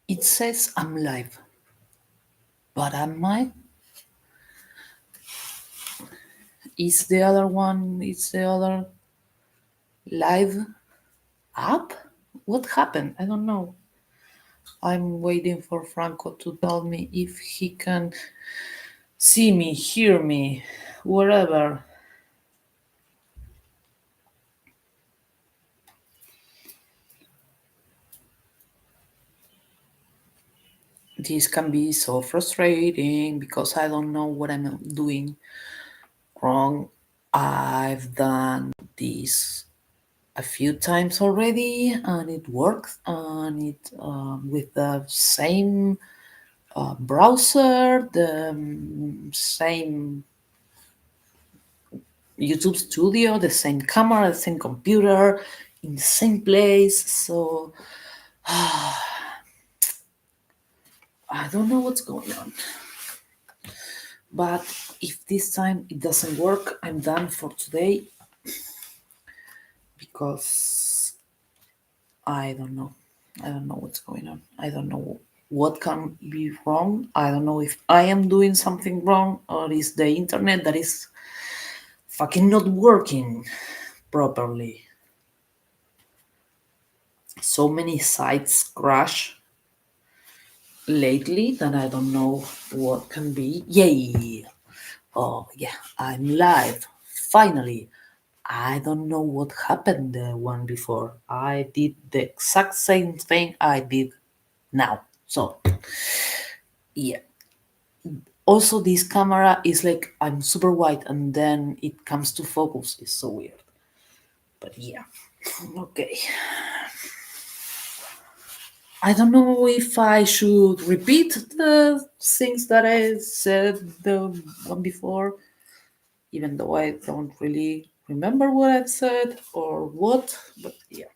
It says I'm live, but am I? Is the other one? Is the other live app? What happened? I don't know. I'm waiting for Franco to tell me if he can see me, hear me, wherever. This can be so frustrating because I don't know what I'm doing wrong. I've done this a few times already and it works and it with the same browser, the same YouTube studio, the same camera, the same computer, in the same place. So I don't know what's going on. But if this time it doesn't work, I'm done for today because I don't know. I don't know what's going on. I don't know what can be wrong. I don't know if I am doing something wrong or is the internet that is fucking not working properly. So many sites crash lately that I don't know what can be. Yay! Oh yeah, I'm live. Finally. I don't know what happened the one before. I did the exact same thing I did now. So yeah. Also this camera is like I'm super wide and then it comes to focus. It's so weird. But yeah. Okay. I don't know if I should repeat the things that I said the one before, even though I don't really remember what I've said or what, but yeah.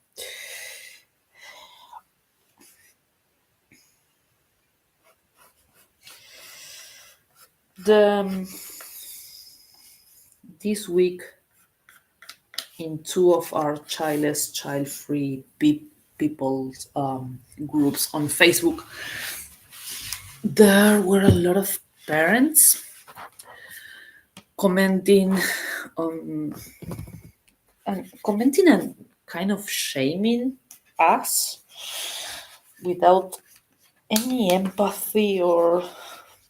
The this week in two of our childless, child-free people's groups on Facebook, there were a lot of parents commenting on and commenting and kind of shaming us without any empathy or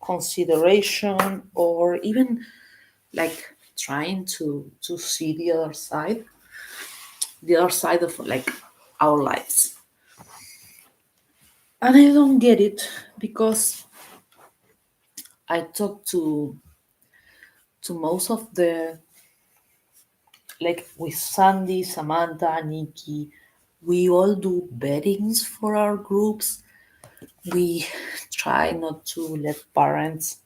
consideration or even like trying to see the other side of like our lives. And I don't get it because I talked to most of the like with Sandy, Samantha, Nikki, we all do beddings for our groups. We try not to let parents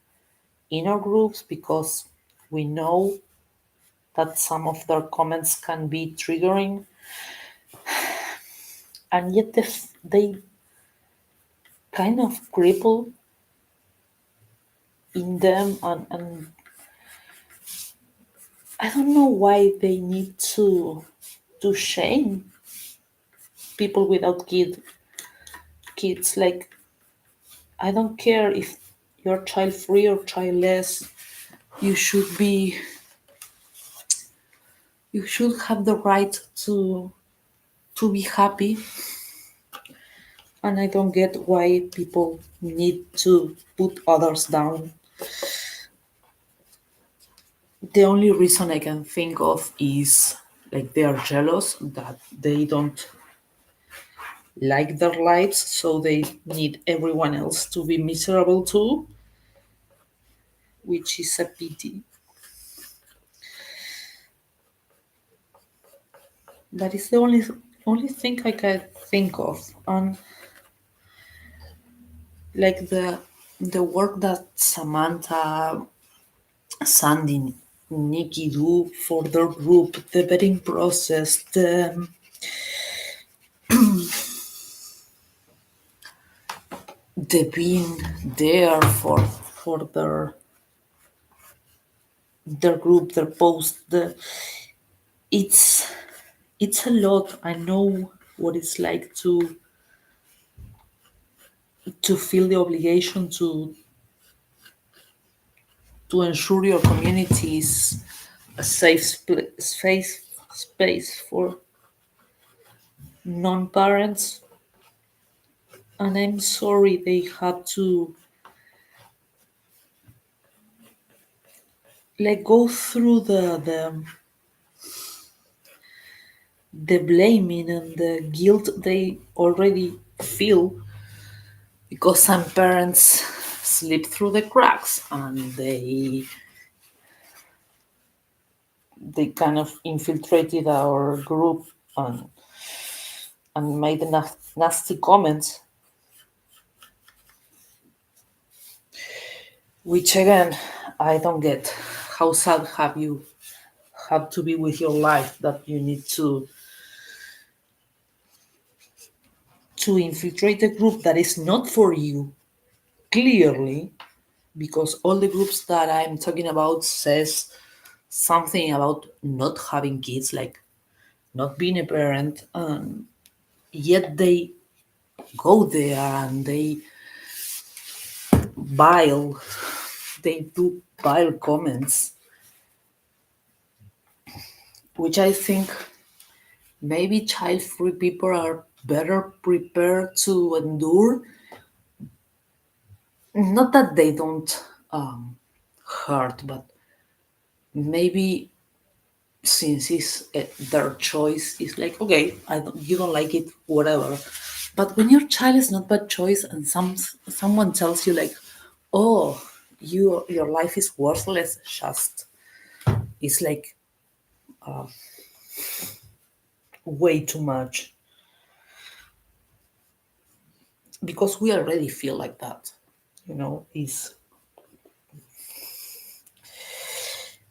in our groups because we know that some of their comments can be triggering, and yet they kind of cripple in them, and I don't know why they need to shame people without kids. Like I don't care if you're child free or childless. You should be you should have the right to be happy, and I don't get why people need to put others down. The only reason I can think of is like they are jealous that they don't like their lives, so they need everyone else to be miserable too, which is a pity. That is the only thing I can think of. And like the work that Samantha, Sandy, Nikki do for their group, the vetting process, the being there for their group, their post, it's it's a lot. I know what it's like to feel the obligation to ensure your community is a space for non-parents. And I'm sorry they had to like go through the blaming and the guilt they already feel because some parents slip through the cracks and they kind of infiltrated our group and made nasty comments, which again I don't get. How sad have you have to be with your life that you need to infiltrate a group that is not for you clearly, because all the groups that I'm talking about says something about not having kids, like not being a parent, and yet they go there and vile they do vile comments, which I think maybe child-free people are better prepared to endure. Not that they don't hurt, but maybe since it's their choice, it's like okay, you don't like it, whatever. But when your child is not by choice, and someone tells you like, oh, your life is worthless, just it's like way too much because we already feel like that, is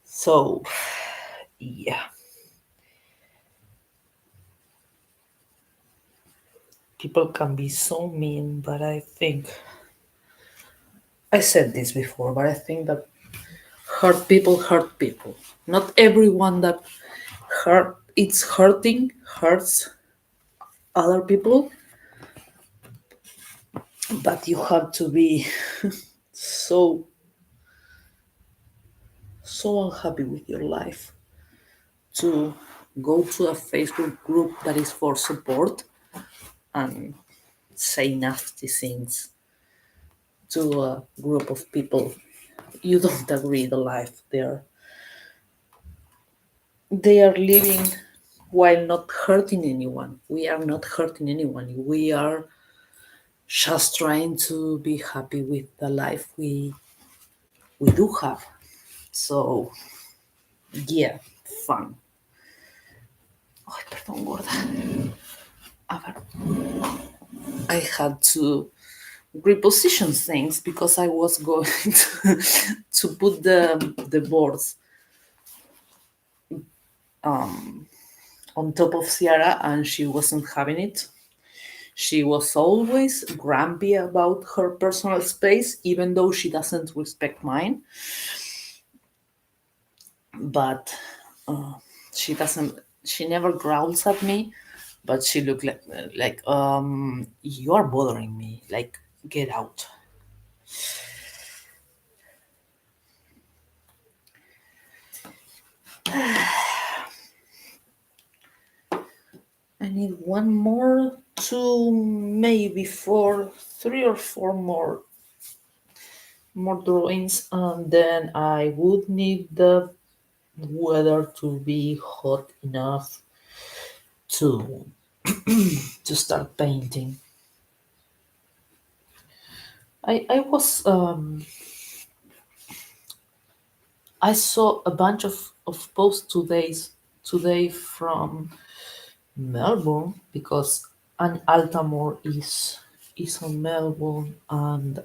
so yeah. People can be so mean, but I think I said this before, but I think that hurt people. Not everyone that it's hurting hurts other people, but you have to be so unhappy with your life to go to a Facebook group that is for support and say nasty things to a group of people you don't agree the life they are living while not hurting anyone. We are not hurting anyone. We are just trying to be happy with the life we do have. So yeah, fun. Ay, perdón, gorda. A ver, I had to reposition things because I was going to put the boards on top of Ciara and she wasn't having it. She was always grumpy about her personal space, even though she doesn't respect mine. But she doesn't. She never growls at me, but she looked like you are bothering me. Like get out. I need one more, two, maybe four, three or four more drawings, and then I would need the weather to be hot enough to to start painting. I was I saw a bunch of posts today from Melbourne because Anne Altamore is on Melbourne and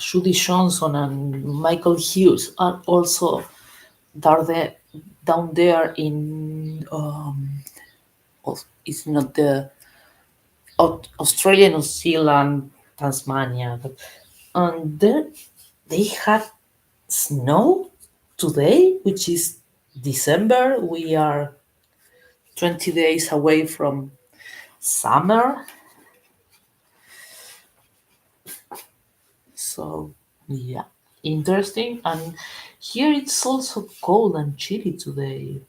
Judy Johnson and Michael Hughes are also down there in it's not the Australia, New Zealand, Tasmania, but and there they had snow today, which is December. We are 20 days away from summer. So yeah, interesting. And here it's also cold and chilly today.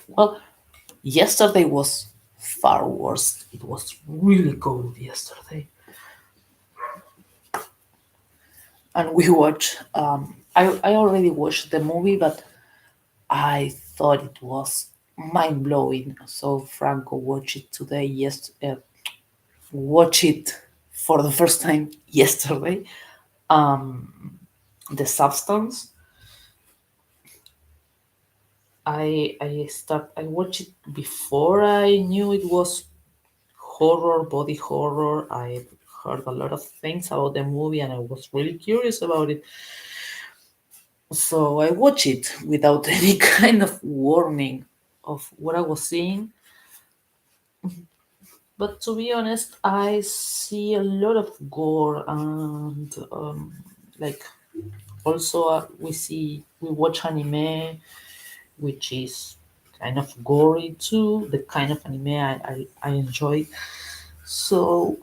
Well, yesterday was far worse. It was really cold yesterday. And we watched. I already watched the movie, but I thought it was mind blowing. So Franco watched it today. Yes, watch it for the first time yesterday. The Substance. I watched it before I knew it was horror, body horror. I heard a lot of things about the movie and I was really curious about it. So I watched it without any kind of warning of what I was seeing. But to be honest, I see a lot of gore and like also we watch anime which is kind of gory too. The kind of anime I enjoy. So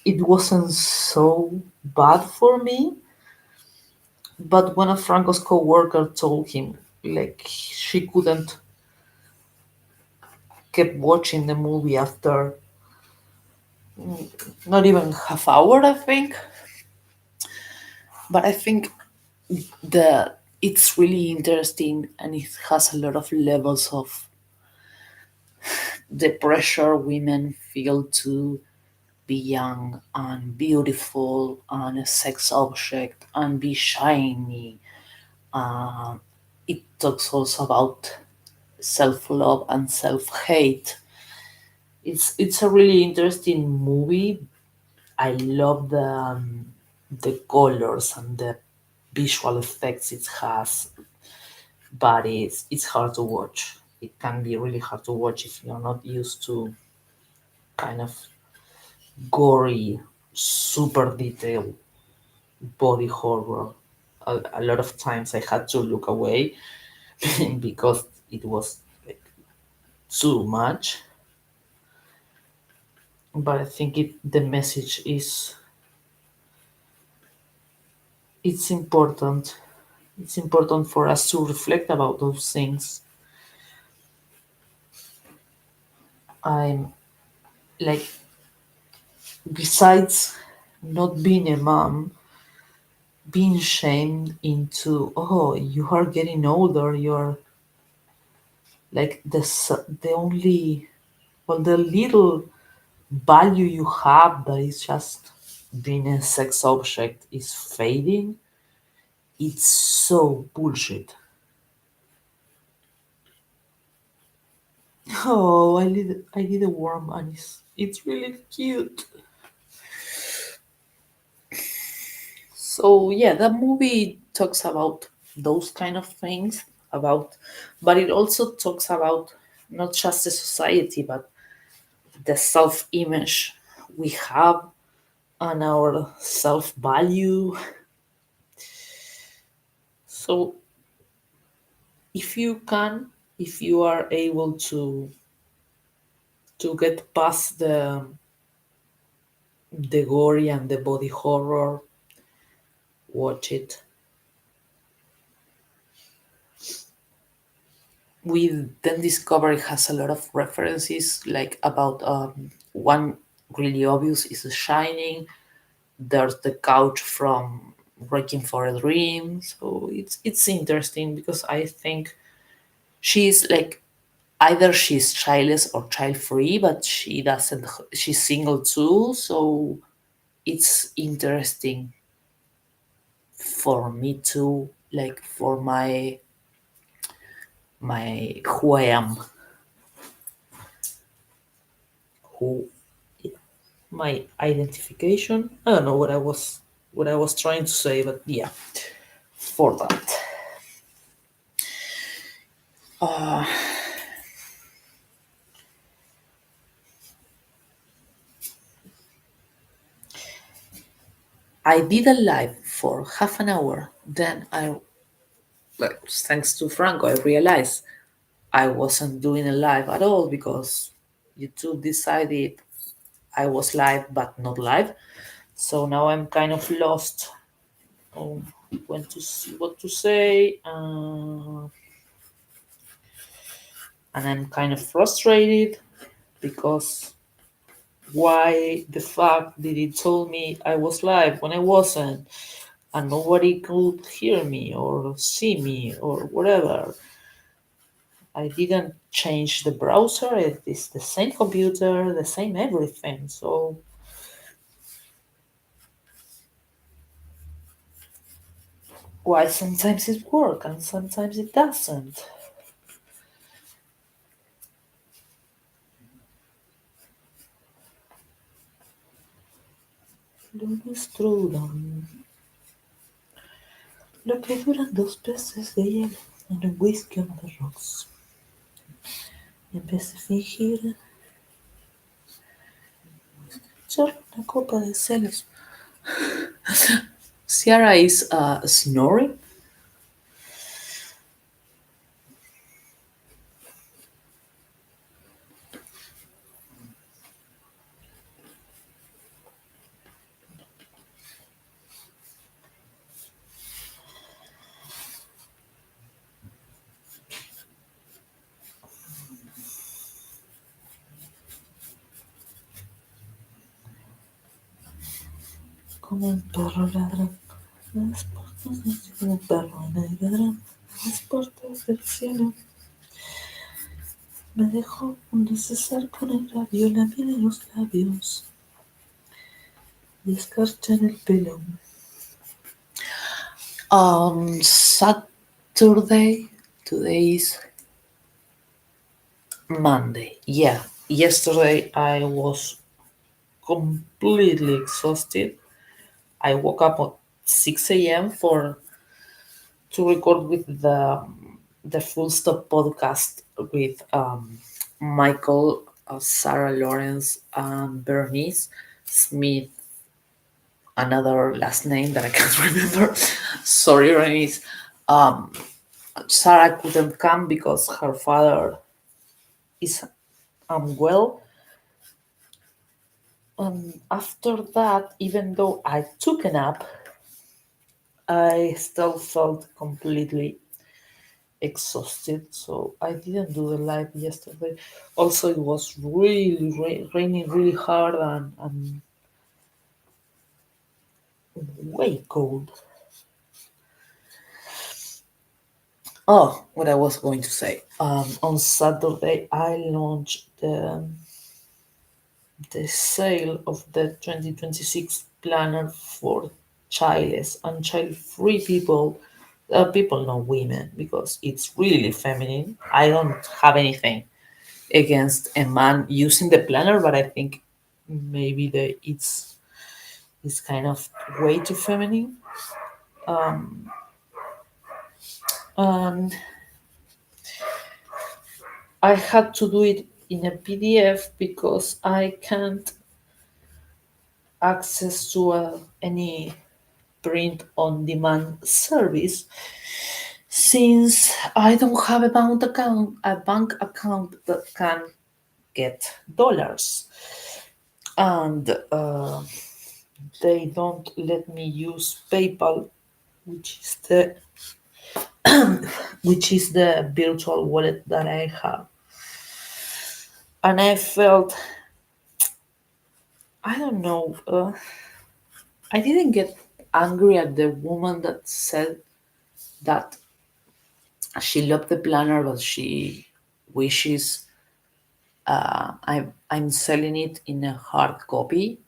it wasn't so bad for me. But one of Franco's co-worker told him like she couldn't keep watching the movie after not even half hour, I think. But I think the it's really interesting and it has a lot of levels of the pressure women feel to be young and beautiful and a sex object and be shiny. It talks also about self love and self hate. It's a really interesting movie. I love the colors and the visual effects it has, but it's hard to watch. It can be really hard to watch if you're not used to kind of gory, super detailed body horror. A lot of times I had to look away because it was like too much. But I think the message is it's important. It's important for us to reflect about those things. I'm like besides not being a mom, being shamed into you are getting older. You're like the only the little value you have that is just being a sex object is fading. It's so bullshit. Oh, I did a worm and it's really cute. So yeah, the movie talks about those kind of things about, but it also talks about not just the society but the self-image we have and our self-value. So if you are able to get past the gory and the body horror, watch it. We then discover it has a lot of references like about one really obvious is The Shining. There's the couch from Wreckking for a Dream. So it's interesting because I think she's like either she's childless or child free, but she doesn't. She's single too, so it's interesting for me too. Like for my who I am, who my identification. I don't know what I was trying to say, but yeah, for that. I did a live for half an hour. Then thanks to Franco, I realized I wasn't doing a live at all because YouTube decided I was live but not live. So now I'm kind of lost on when to see what to say, and I'm kind of frustrated because why the fuck did it tell me I was live when I wasn't, and nobody could hear me or see me or whatever. I didn't change the browser. It is the same computer, the same everything. So why sometimes it works and sometimes it doesn't? Lunes trudan, lo que duran dos peces de hielo en un whisky on the rocks. Y en vez de fingir, echar una copa de celos. Ciara is snoring. Como un perro ladrón. Las puertas del cielo, un perro en el ladrón. Las puertas del cielo. Me dejó un neceser con el labio, la miel en los labios y escarcha en el pelo. Saturday, today is Monday. Yeah, yesterday I was completely exhausted. I woke up at 6 a.m. for to record with the Full Stop podcast with Michael, Sarah Lawrence, and Bernice Smith. Another last name that I can't remember. Sorry, Bernice. Um, Sarah couldn't come because her father is unwell. And after that, even though I took a nap, I still felt completely exhausted, so I didn't do the live yesterday. Also, it was really raining really hard and way cold. Oh, what I was going to say. On Saturday, I launched the sale of the 2026 planner for childless and child-free people. People, not women, because it's really feminine. I don't have anything against a man using the planner, but I think maybe it's kind of way too feminine. And I had to do it in a PDF because I can't access to any print on demand service since I don't have a bank account that can get dollars, and they don't let me use PayPal, which is the virtual wallet that I have. And I felt, I don't know, I didn't get angry at the woman that said that she loved the planner, but she wishes I'm selling it in a hard copy.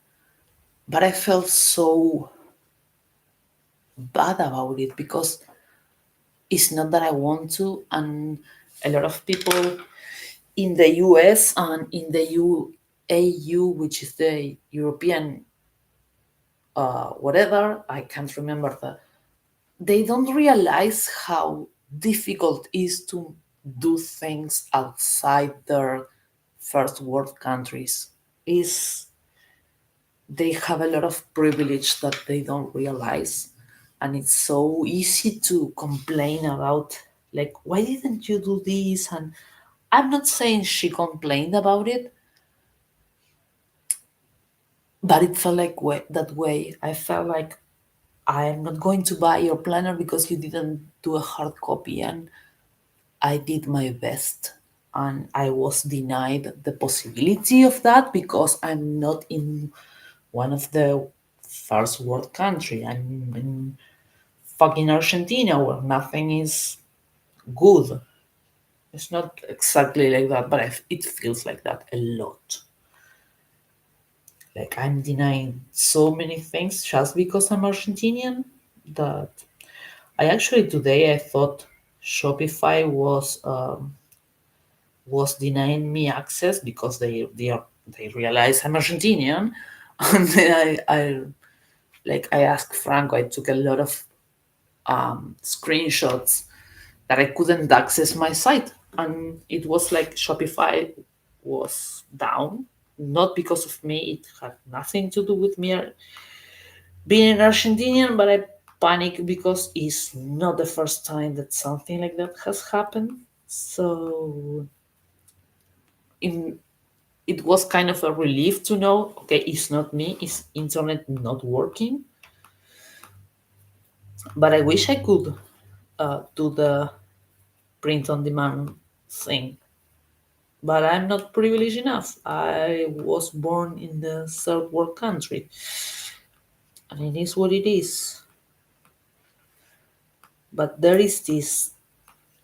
But I felt so bad about it because it's not that I want to, and a lot of people in the US and in the AU, which is the European whatever, I can't remember they don't realize how difficult it is to do things outside their first world countries. Is they have a lot of privilege that they don't realize, and it's so easy to complain about, like, why didn't you do this? And I'm not saying she complained about it, but it felt like that way. I felt like I'm not going to buy your planner because you didn't do a hard copy, and I did my best. And I was denied the possibility of that because I'm not in one of the first world country. I'm in fucking Argentina where nothing is good. It's not exactly like that, but it feels like that a lot. Like I'm denying so many things just because I'm Argentinian that I actually today I thought Shopify was denying me access because they realize I'm Argentinian, and then I asked Franco. I took a lot of screenshots that I couldn't access my site, and it was like Shopify was down, not because of me. It had nothing to do with me being an Argentinian, but I panicked because it's not the first time that something like that has happened. So in it was kind of a relief to know, okay, it's not me, it's internet not working. But I wish I could do the print on demand thing. But I'm not privileged enough. I was born in the third world country, and it is what it is. But there is this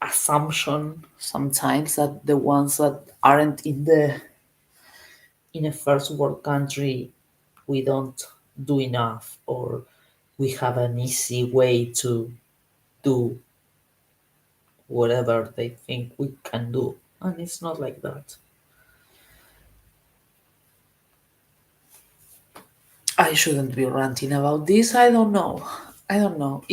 assumption sometimes that the ones that aren't in a first world country, we don't do enough, or we have an easy way to do whatever they think we can do. And it's not like that. I shouldn't be ranting about this. I don't know. I don't know.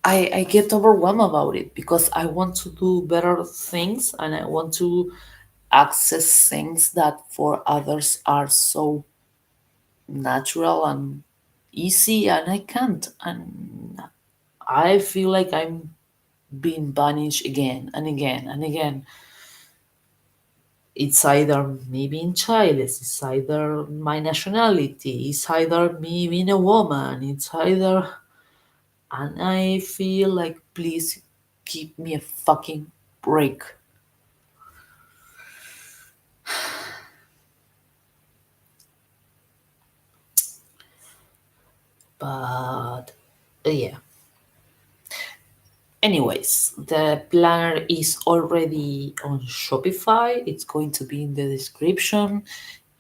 I get overwhelmed about it because I want to do better things and I want to access things that for others are so natural and easy, and I can't. And I feel like I'm being punished again and again and again. It's either me being childless, it's either my nationality, it's either me being a woman, it's either. And I feel like, please give me a fucking break. But yeah. Anyways, the planner is already on Shopify. It's going to be in the description.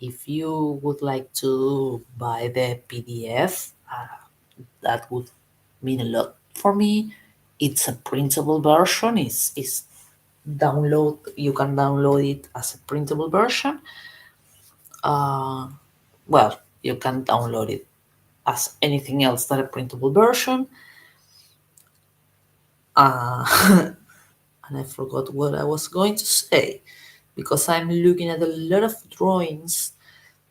If you would like to buy the PDF, that would mean a lot for me. It's a printable version. It's download. You can download it as a printable version. Well, you can download it as anything else than a printable version. And I forgot what I was going to say because I'm looking at a lot of drawings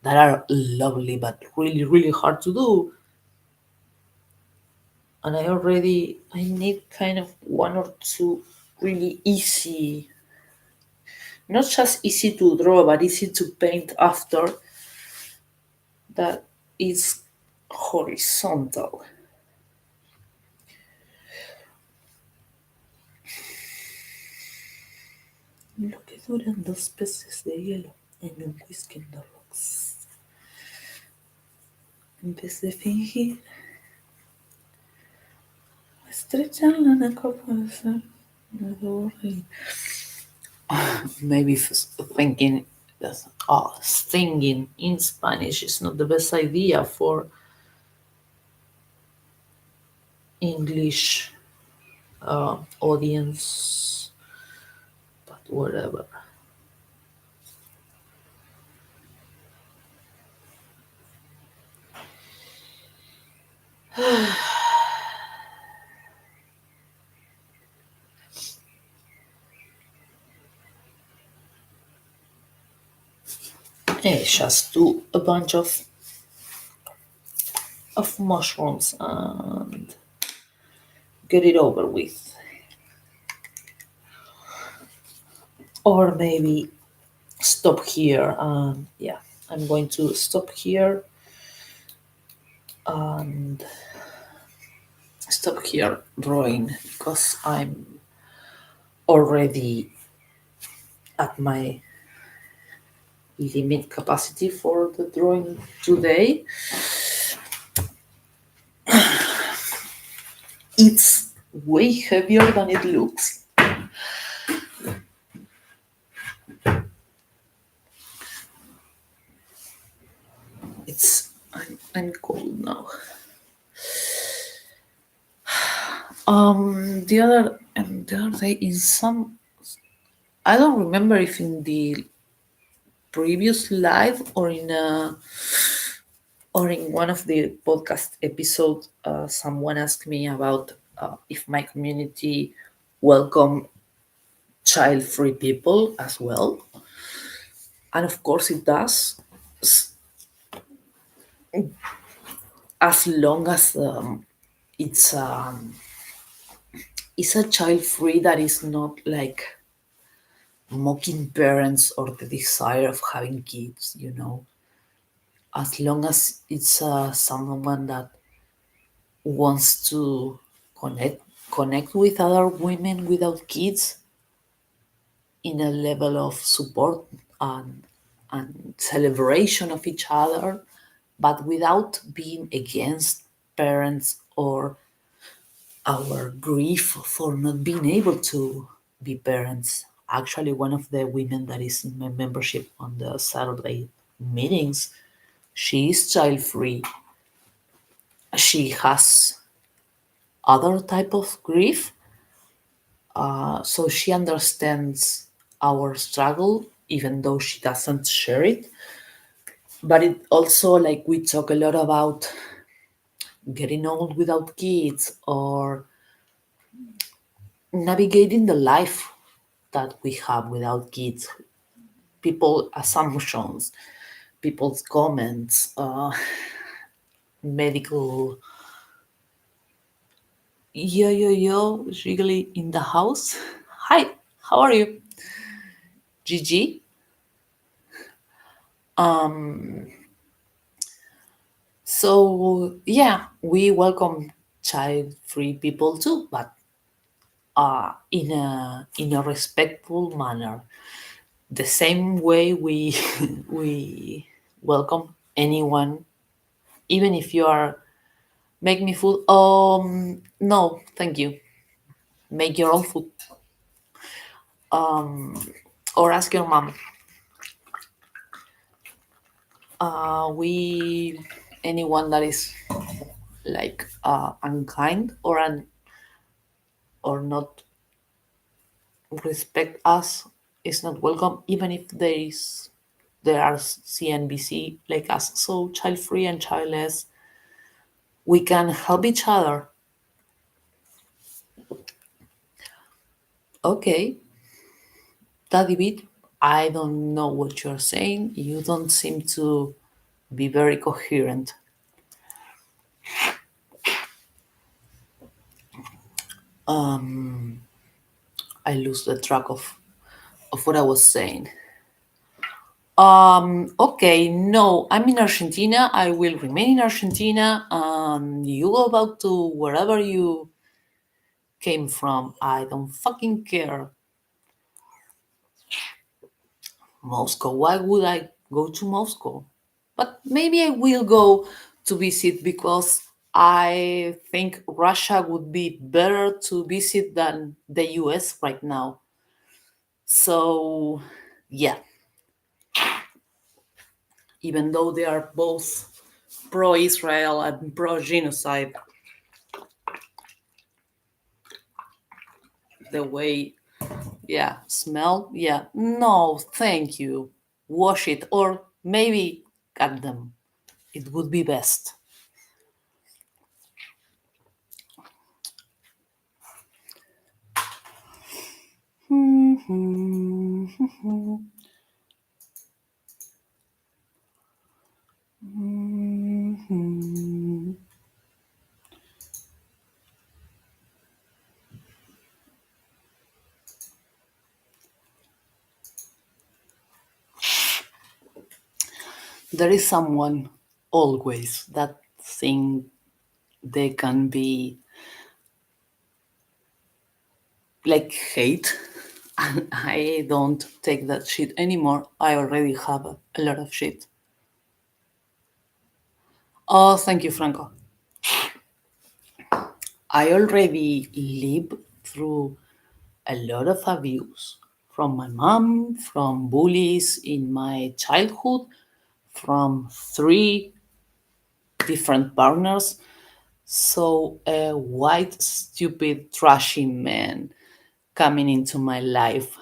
that are lovely but really, really hard to do. And I need kind of one or two really easy, not just easy to draw, but easy to paint after, that is horizontal. Lo que duran dos peces de hielo en un whisky en the rocks. En vez de fingir, estrecharla en la copa de ser. Maybe thinking that singing in Spanish is not the best idea for English audience, but whatever. Just do a bunch of mushrooms and get it over with. Or maybe stop here. Yeah, I'm going to stop here and stop here drawing because I'm already at my limit capacity for the drawing today. It's way heavier than it looks. I'm cold now. The other day in some, I don't remember if in the previous live or in one of the podcast episodes, someone asked me about if my community welcome child-free people as well, and of course it does, s- as long as it's it's a child-free that is not like mocking parents or the desire of having kids. As long as it's someone that wants to connect connect with other women without kids in a level of support and celebration of each other, but without being against parents or our grief for not being able to be parents. Actually, one of the women that is in my membership on the Saturday meetings, she is child free. She has other type of grief, so she understands our struggle, even though she doesn't share it. But it also, like, we talk a lot about getting old without kids or navigating the life that we have without kids. People assumptions, people's comments, medical. Yo, really in the house. Hi, how are you? Gigi. So yeah, we welcome child-free people too, but in a respectful manner. The same way we we welcome anyone, even if you are make me food. No, thank you. Make your own food, or ask your mom. We anyone that is like unkind or not respect us is not welcome, even if there are CNBC like us, so child free and childless. We can help each other. Okay, Daddy Beat, I don't know what you're saying. You don't seem to be very coherent. I lose the track of what I was saying. Okay, no, I'm in Argentina. I will remain in Argentina. You go back to wherever you came from. I don't fucking care. Moscow. Why would I go to Moscow? But maybe I will go to visit because I think Russia would be better to visit than the US right now. So, yeah, even though they are both pro Israel and pro genocide, the way, yeah, smell, yeah, no, thank you. Wash it or maybe cut them. It would be best. There is someone always that think they can be like hate, and I don't take that shit anymore. I already have a lot of shit. Oh, thank you, Franco. I already lived through a lot of abuse from my mom, from bullies in my childhood, from three different partners. So a white, stupid, trashy man coming into my life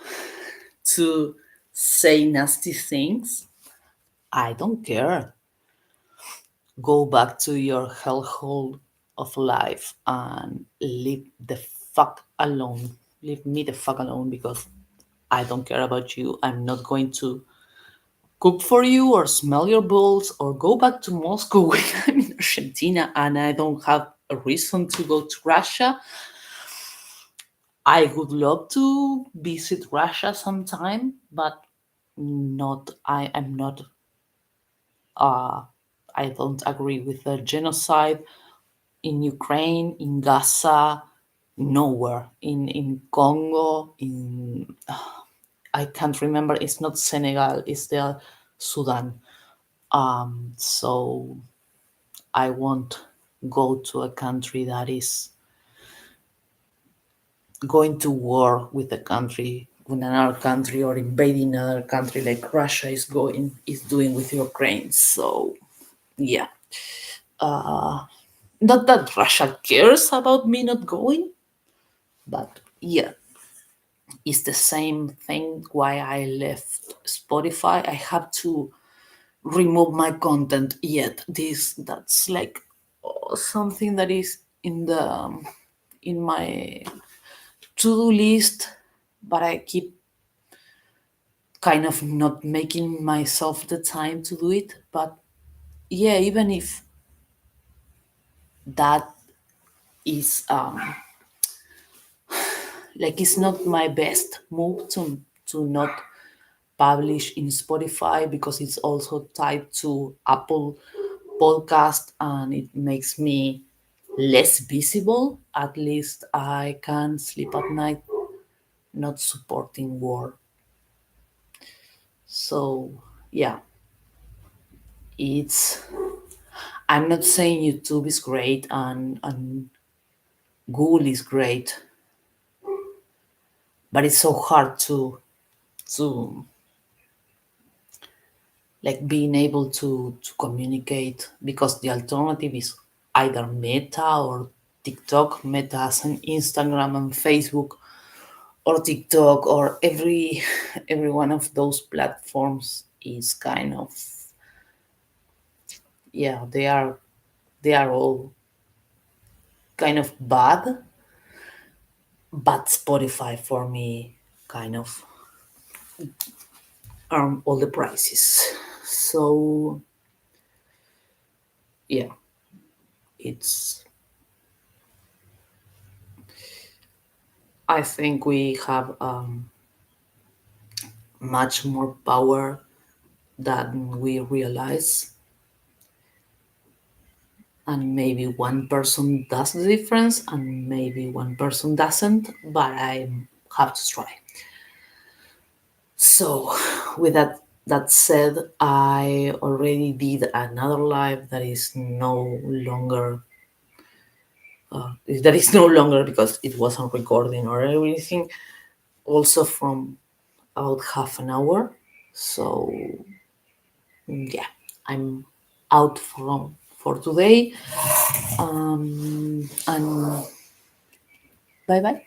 to say nasty things. I don't care. Go back to your hellhole of life and leave the fuck alone. Leave me the fuck alone because I don't care about you. I'm not going to cook for you or smell your balls or go back to Moscow when I'm in Argentina and I don't have a reason to go to Russia. I would love to visit Russia sometime, but not. I am not. I don't agree with the genocide in Ukraine, in Gaza, nowhere. In Congo, in I can't remember. It's not Senegal. It's the Sudan. So I won't go to a country that is going to war with a country, with another country, or invading another country like Russia is doing with Ukraine. So yeah, not that Russia cares about me not going, but yeah, it's the same thing why I left Spotify. I have to remove my content yet. This that's like something that is in my to-do list, but I keep kind of not making myself the time to do it. But yeah, even if that is like it's not my best move to not publish in Spotify because it's also tied to Apple Podcast and it makes me less visible. At least I can sleep at night not supporting war. So yeah, it's I'm not saying YouTube is great and Google is great, but it's so hard to like being able to communicate because the alternative is either Meta or TikTok. Meta has an Instagram and Facebook or TikTok or every one of those platforms is kind of yeah they are all kind of bad, but Spotify for me kind of all the prices. So yeah, it's I think we have much more power than we realize, and maybe one person does the difference and maybe one person doesn't, but I have to try. So with that said, I already did another live that is no longer because it wasn't recording or everything, also from about half an hour. So yeah, I'm out from for today. And bye bye.